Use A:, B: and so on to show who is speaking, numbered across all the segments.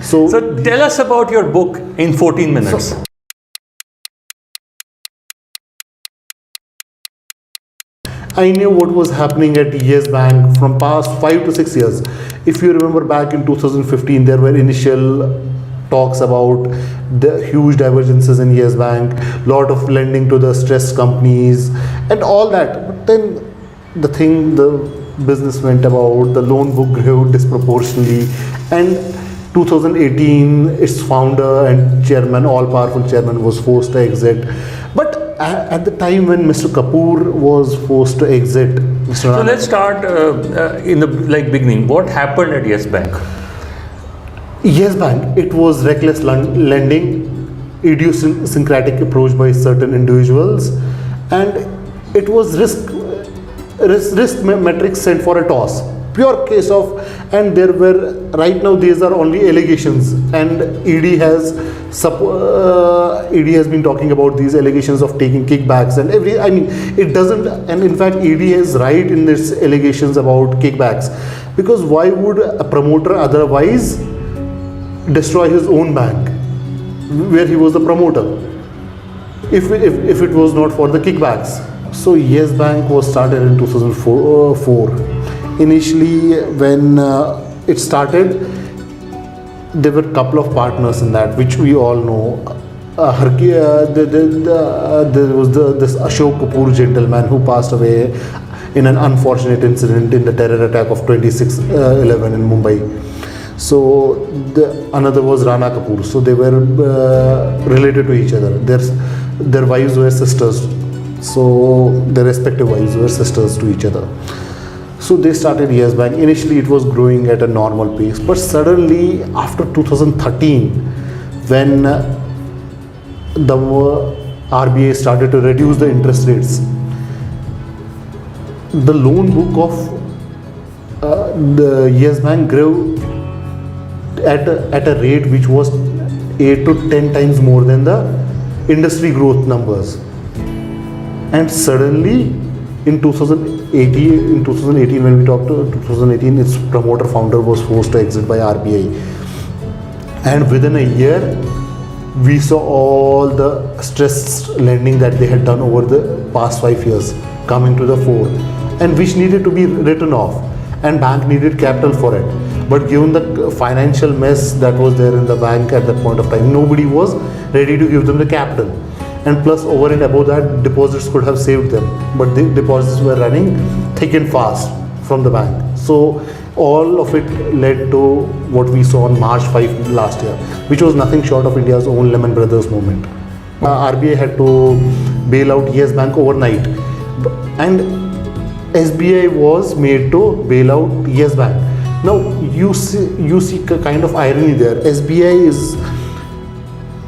A: So tell us about your book in 14 minutes.
B: I knew what was happening at Yes Bank from past 5 to 6 years. If you remember back in 2015, there were initial talks about the huge divergences in Yes Bank, lot of lending to the stressed companies and all that. But then the business went about, the loan book grew disproportionately, and 2018 its founder and chairman, all powerful chairman, was forced to exit. But at the time when Mr. Kapoor was forced to exit,
A: So let's start in the beginning. What happened at Yes Bank?
B: Yes Bank, it was reckless lending, idiosyncratic approach by certain individuals, and it was risk metrics sent for a toss. Pure case of, and there were, right now these are only allegations, and ED has been talking about these allegations of taking kickbacks and it doesn't, and in fact ED is right in its allegations about kickbacks, because why would a promoter otherwise destroy his own bank where he was the promoter if it was not for the kickbacks? So Yes Bank was started in 2004. Initially, when it started, there were a couple of partners in that, which we all know. There was this Ashok Kapoor gentleman who passed away in an unfortunate incident in the terror attack of 26/11 in Mumbai. So another was Rana Kapoor. So they were related to each other. Their wives were sisters. So their respective wives were sisters to each other. So they started Yes Bank. Initially it was growing at a normal pace, but suddenly after 2013, when the RBI started to reduce the interest rates, the loan book of the Yes Bank grew at a rate which was 8 to 10 times more than the industry growth numbers. And suddenly in 2018, when we talked to 2018, its promoter founder was forced to exit by RBI. And within a year, we saw all the stressed lending that they had done over the past 5 years coming to the fore, and which needed to be written off, and bank needed capital for it. But given the financial mess that was there in the bank at that point of time, nobody was ready to give them the capital. And plus, over and above that, deposits could have saved them, but the deposits were running thick and fast from the bank. So all of it led to what we saw on March 5 last year, which was nothing short of India's own Lehman Brothers moment. RBI had to bail out Yes Bank overnight, and SBI was made to bail out Yes Bank. Now you see kind of irony there. SBI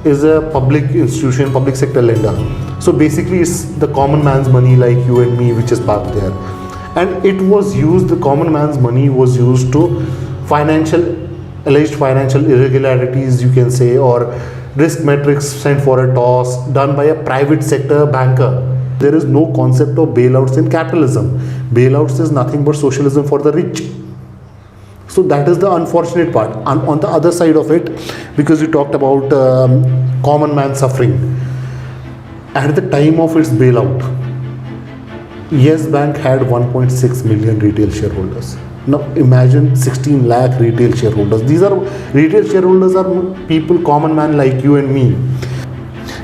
B: is a public institution, public sector lender. So basically it's the common man's money like you and me, which is parked there. And the common man's money was used to alleged financial irregularities, you can say, or risk metrics sent for a toss done by a private sector banker. There is no concept of bailouts in capitalism. Bailouts is nothing but socialism for the rich. So that is the unfortunate part. And on the other side of it, because you talked about common man suffering, at the time of its bailout, Yes Bank had 1.6 million retail shareholders. Now imagine 16 lakh retail shareholders. Retail shareholders are people, common man like you and me.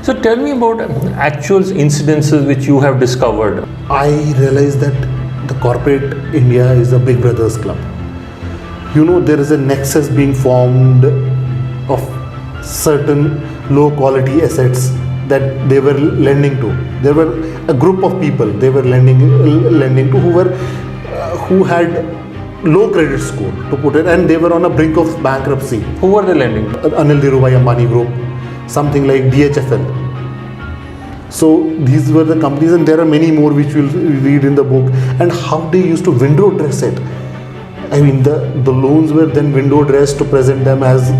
A: So tell me about actual incidences which you have discovered.
B: I realized that the corporate India is a big brother's club. There is a nexus being formed of certain low quality assets that they were lending to. There were a group of people they were lending to who had low credit score, to put it, and they were on a brink of bankruptcy.
A: Who were they lending to?
B: Anil Dhirubhai Ambani Group, something like DHFL. So these were the companies, and there are many more which we'll read in the book, and how they used to window dress it. The loans were then window dressed to present them as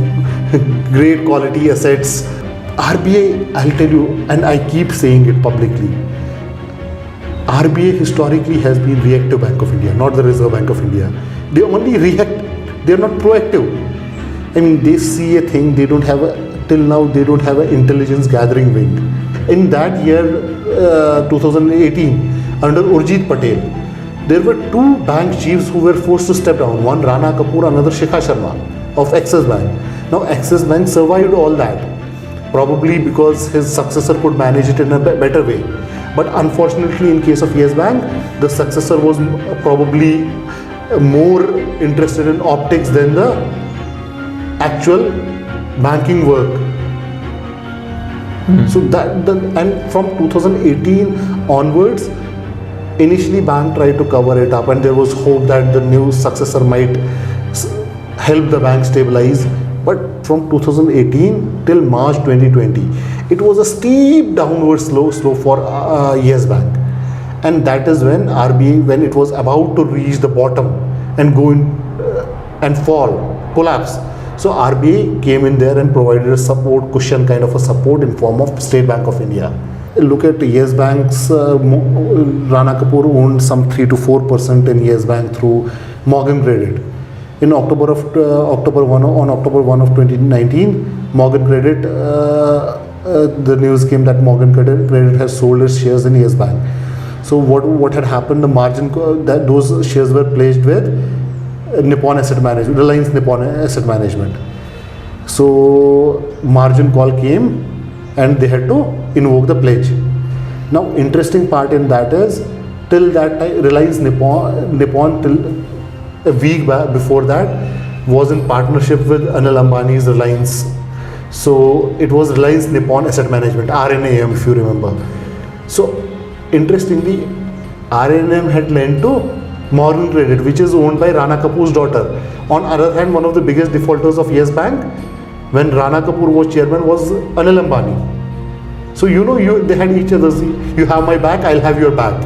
B: great quality assets. RBI, I'll tell you, and I keep saying it publicly, RBI historically has been reactive Bank of India, not the Reserve Bank of India. They only react, they are not proactive. I mean, they see a thing, they don't have till now they don't have an intelligence gathering wing. In that year, 2018, under Urjit Patel, there were two bank chiefs who were forced to step down. One Rana Kapoor, another Shikha Sharma of Axis Bank. Now Axis Bank survived all that, probably because his successor could manage it in a better way. But unfortunately, in case of Yes Bank, the successor was probably more interested in optics than the actual banking work. So and from 2018 onwards, initially bank tried to cover it up, and there was hope that the new successor might help the bank stabilize. But from 2018 till March 2020, it was a steep downward slope for Yes Bank, and that is when RBI, when it was about to reach the bottom and go in and collapse. So RBI came in there and provided a support cushion, kind of a support in form of State Bank of India. Look at Yes Bank's Rana Kapoor owned some 3 to 4% in Yes Bank through Morgan Credit. In October 1 of 2019, Morgan Credit, the news came that Morgan Credit has sold its shares in Yes Bank. So what had happened? The margin that those shares were placed with Nippon Asset Management, Reliance Nippon Asset Management. So margin call came, and they had to invoke the pledge. Now, interesting part in that is, till that time, Reliance Nippon till a week before that was in partnership with Anil Ambani's Reliance. So it was Reliance Nippon Asset Management, RNAM, if you remember. So interestingly, RNAM had lent to Morgan Credit, which is owned by Rana Kapoor's daughter. On other hand, one of the biggest defaulters of Yes Bank, when Rana Kapoor was chairman, was Anil Ambani. So they had each other's. You have my back, I'll have your back.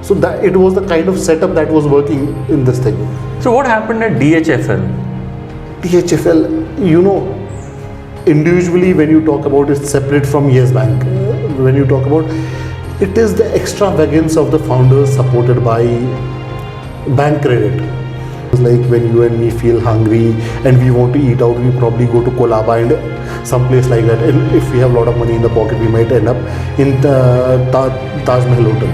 B: So that it was the kind of setup that was working in this thing.
A: So what happened at DHFL?
B: DHFL, individually when you talk about it, separate from Yes Bank. When you talk about it, is the extravagance of the founders supported by bank credit. It's like when you and me feel hungry and we want to eat out, we probably go to Kolaba and some place like that. And if we have a lot of money in the pocket, we might end up in the Taj Mahal Hotel.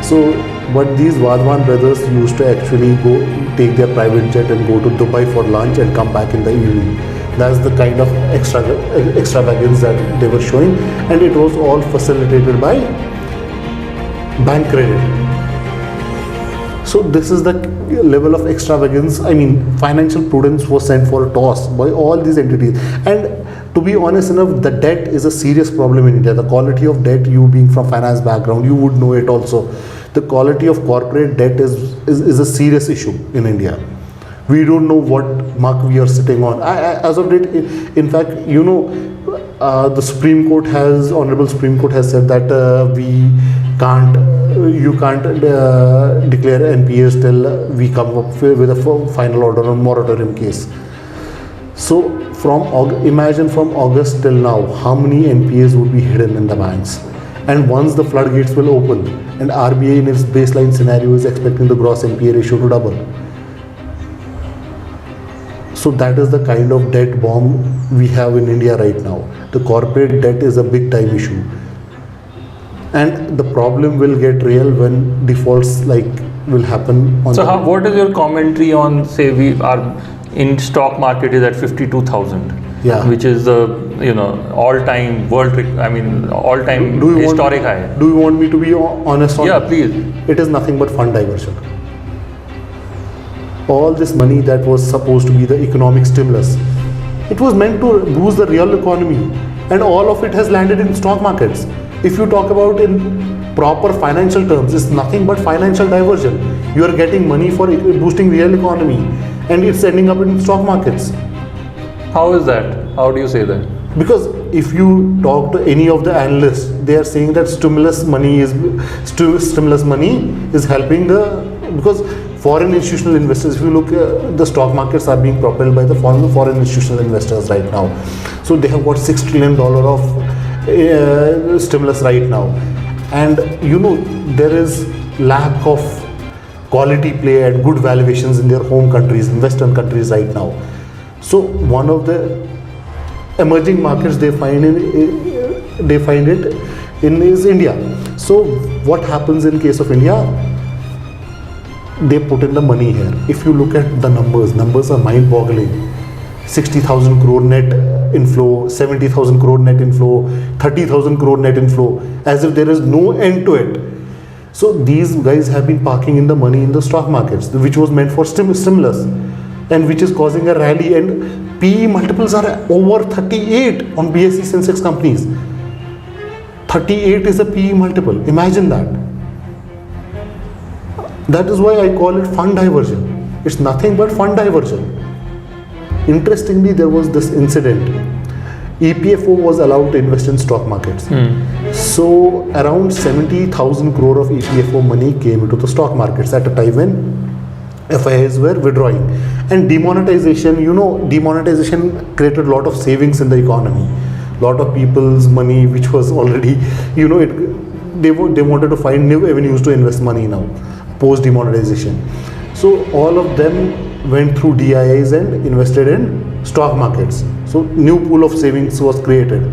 B: So, but these Wadhwan brothers used to actually go take their private jet and go to Dubai for lunch and come back in the evening. That's the kind of extravagance that they were showing, and it was all facilitated by bank credit. So this is the level of extravagance. I mean, financial prudence was sent for a toss by all these entities. And to be honest enough, the debt is a serious problem in India. The quality of debt, you being from finance background, you would know it also. The quality of corporate debt is a serious issue in India. We don't know what muck we are sitting on. As of date, in fact, the Supreme Court Honorable Supreme Court has said that you can't declare NPAs till we come up with a final order on moratorium case. So imagine from August till now, how many NPAs would be hidden in the banks? And once the floodgates will open, and RBI in its baseline scenario is expecting the gross NPA ratio to double. So that is the kind of debt bomb we have in India right now. The corporate debt is a big time issue. And the problem will get real when defaults will happen.
A: What is your commentary on, say, we are in stock market is at 52,000, which is the all-time all-time historic high.
B: Do you want me to be honest on
A: Yeah, please.
B: It is nothing but fund diversion. All this money that was supposed to be the economic stimulus, it was meant to boost the real economy, and all of it has landed in stock markets. If you talk about in proper financial terms, it's nothing but financial diversion. You are getting money for boosting real economy, and it's ending up in stock markets.
A: How is that? How do you say that?
B: Because if you talk to any of the analysts, they are saying that stimulus money is helping because foreign institutional investors, if you look, the stock markets are being propelled by the foreign institutional investors right now. So they have got $6 trillion of stimulus right now. And there is lack of quality play at good valuations in their home countries, in Western countries right now. So one of the emerging markets they find it in is India. So what happens in case of India? They put in the money here. If you look at the numbers are mind-boggling. 60,000 crore net inflow, 70,000 crore net inflow, 30,000 crore net inflow, as if there is no end to it. So these guys have been parking in the money in the stock markets, which was meant for stimulus, and which is causing a rally. And PE multiples are over 38 on BSE Sensex companies. 38 is a PE multiple. Imagine that. That is why I call it fund diversion. It's nothing but fund diversion. Interestingly, there was this incident. EPFO was allowed to invest in stock markets. So around 70,000 crore of EPFO money came into the stock markets at a time when FIIs were withdrawing. And demonetization created a lot of savings in the economy. Lot of people's money, which was already, they wanted to find new avenues to invest money now, post demonetization. So all of them went through DIIs and invested in stock markets. So new pool of savings was created.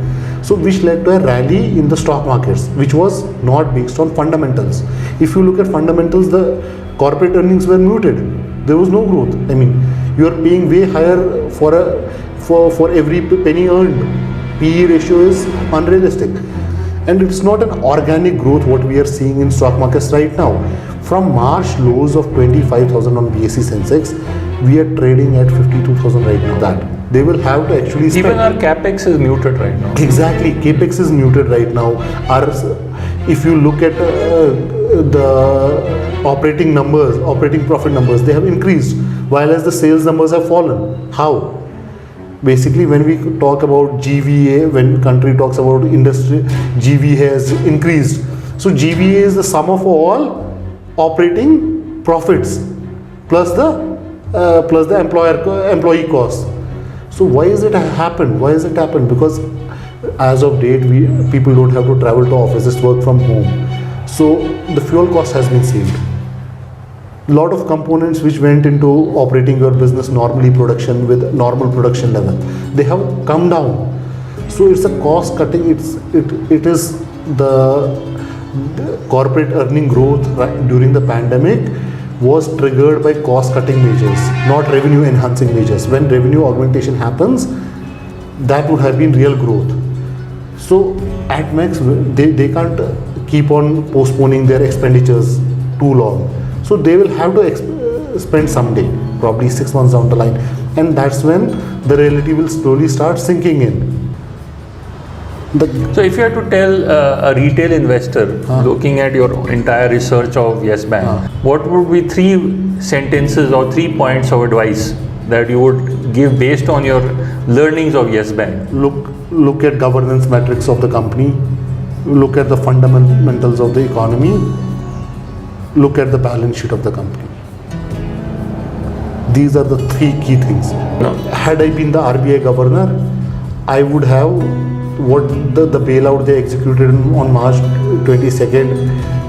B: So which led to a rally in the stock markets, which was not based on fundamentals. If you look at fundamentals, the corporate earnings were muted. There was no growth. I mean, you are paying way higher for every penny earned. PE ratio is unrealistic. And it's not an organic growth what we are seeing in stock markets right now. From March lows of 25,000 on BSE Sensex, we are trading at 52,000 right now. That they will have to actually spend.
A: Even our capex is muted right now.
B: Exactly, capex is muted right now. If you look at the operating profit numbers, they have increased, while as the sales numbers have fallen. How? Basically, when we talk about GVA, when country talks about industry, GVA has increased. So GVA is the sum of all operating profits plus the employee costs. So why is it happened? Because as of date, people don't have to travel to offices, work from home. So the fuel cost has been saved. Lot of components which went into operating your business normally production with normal production level, they have come down. So it's a cost cutting. It is the corporate earning growth during the pandemic was triggered by cost cutting measures, not revenue enhancing measures. When revenue augmentation happens, that would have been real growth. So at max, they can't keep on postponing their expenditures too long. So they will have to spend someday, probably 6 months down the line, and that's when the reality will slowly start sinking in.
A: So if you had to tell a retail investor looking at your entire research of Yes Bank, what would be 3 sentences or 3 points of advice that you would give based on your learnings of Yes Bank?
B: Look at governance metrics of the company, look at the fundamentals of the economy, look at the balance sheet of the company. These are the 3 key things. Had I been the RBI governor, I would have what the bailout they executed on March 22nd,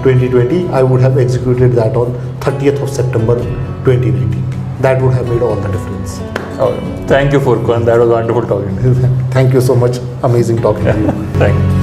B: 2020, I would have executed that on 30th of September 2019. That would have made all the difference.
A: Oh, thank you, Furquan. That was wonderful talking to you.
B: Thank you so much. Amazing talking to you.
A: Thank you.